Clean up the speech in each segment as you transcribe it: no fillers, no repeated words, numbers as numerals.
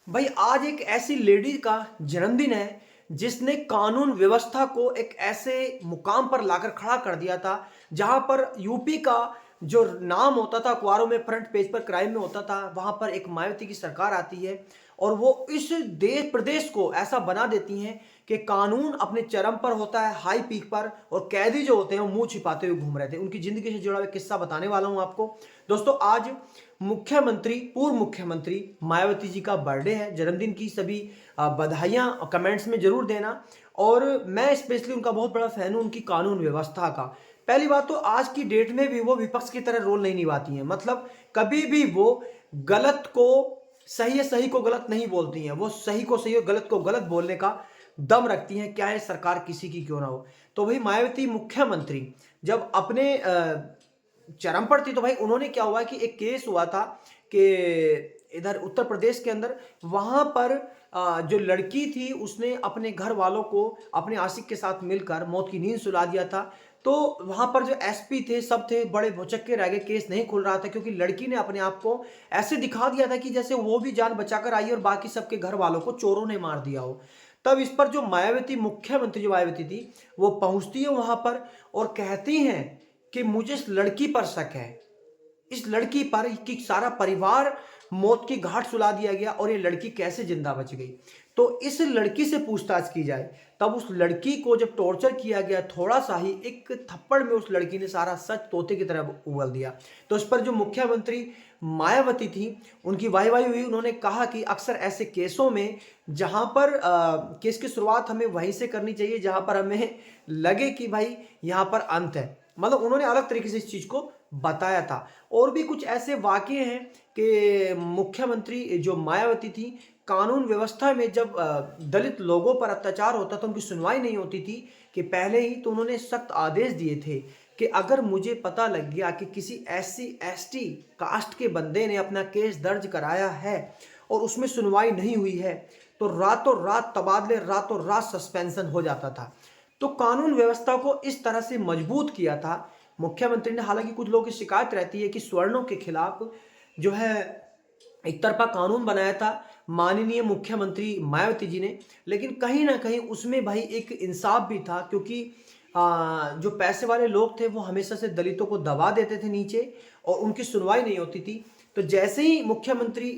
भाई आज एक ऐसी लेडी का जन्मदिन है जिसने कानून व्यवस्था को एक ऐसे मुकाम पर लाकर खड़ा कर दिया था जहां पर यूपी का जो नाम होता था अखबारों में फ्रंट पेज पर क्राइम में होता था वहां पर एक मायावती की सरकार आती है और वो इस देश प्रदेश को ऐसा बना देती हैं कि कानून अपने चरम पर होता है, हाई पीक पर, और कैदी जो होते हैं वो मुंह छिपाते हुए घूम रहे थे। उनकी जिंदगी से जुड़ा हुआ किस्सा बताने वाला हूं आपको। दोस्तों आज मुख्यमंत्री पूर्व मुख्यमंत्री मायावती जी का बर्थडे है। जन्मदिन की सभी बधाइयां कमेंट्स में जरूर देना। और मैं स्पेशली उनका बहुत बड़ा फैन हूं, उनकी कानून व्यवस्था का। पहली बात तो आज की डेट में भी वो विपक्ष की तरह रोल नहीं निभाती हैं, मतलब कभी भी वो गलत को सही है, सही को गलत नहीं बोलती हैं। वो सही को सही और गलत को गलत बोलने का दम रखती हैं, क्या है सरकार किसी की क्यों ना हो। तो भाई मायावती मुख्यमंत्री जब अपने चरम पर थी तो भाई उन्होंने क्या हुआ कि एक केस हुआ था कि इधर उत्तर प्रदेश के अंदर वहां पर जो लड़की थी उसने अपने घर वालों को अपने आशिक के साथ मिलकर मौत की नींद सुला दिया था। तो वहां पर जो एसपी थे सब थे बड़े भौचक्के रह गए, केस नहीं खुल रहा था क्योंकि लड़की ने अपने आप को ऐसे दिखा दिया था कि जैसे वो भी जान बचाकर आई और बाकी सबके घर वालों को चोरों ने मार दिया हो। तब इस पर जो मायावती मुख्यमंत्री जो मायावती थी वो पहुंचती है वहां पर और कहती हैं कि मुझे इस लड़की पर शक है, इस लड़की पर कि सारा परिवार मौत की घाट सुला दिया गया और ये लड़की कैसे जिंदा बच गई। तो इस लड़की से पूछताछ की जाए। तब उस लड़की को जब टॉर्चर किया गया, थोड़ा सा ही एक थप्पड़ में उस लड़की ने सारा सच तोते की तरह उगल दिया। तो उस पर जो मुख्यमंत्री मायावती थी उनकी वाहवाही हुई। उन्होंने कहा कि अक्सर ऐसे केसों में जहां पर केस की शुरुआत हमें वहीं से करनी चाहिए जहां पर हमें लगे कि भाई यहां पर अंत है। मतलब उन्होंने अलग तरीके से इस चीज को बताया था। और भी कुछ ऐसे वाकये हैं कि मुख्यमंत्री जो मायावती थी कानून व्यवस्था में जब दलित लोगों पर अत्याचार होता था उनकी सुनवाई नहीं होती थी कि पहले ही तो उन्होंने सख्त आदेश दिए थे कि अगर मुझे पता लग गया कि किसी ऐसी एसटी कास्ट के बंदे ने अपना केस दर्ज कराया है और उसमें सुनवाई नहीं हुई है तो रातों रात तबादले, रातों रात सस्पेंशन हो जाता था। तो कानून व्यवस्था को इस तरह से मजबूत किया था मुख्यमंत्री ने। हालांकि कुछ लोगों की शिकायत रहती है कि स्वर्णों के खिलाफ जो है एक तरफा कानून बनाया था माननीय मुख्यमंत्री मायावती जी ने, लेकिन कहीं ना कहीं उसमें भाई एक इंसाफ भी था क्योंकि जो पैसे वाले लोग थे वो हमेशा से दलितों को दबा देते थे नीचे और उनकी सुनवाई नहीं होती थी। तो जैसे ही मुख्यमंत्री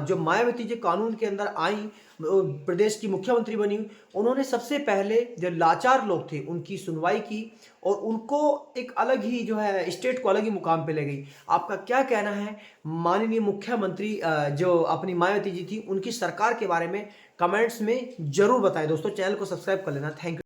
जो मायावती जी कानून के अंदर आई, प्रदेश की मुख्यमंत्री बनी, उन्होंने सबसे पहले जो लाचार लोग थे उनकी सुनवाई की और उनको एक अलग ही जो है स्टेट को अलग ही मुकाम पे ले गई। आपका क्या कहना है माननीय मुख्यमंत्री जो अपनी मायावती जी थी उनकी सरकार के बारे में? कमेंट्स में जरूर बताएं। दोस्तों चैनल को सब्सक्राइब कर लेना। Thank you.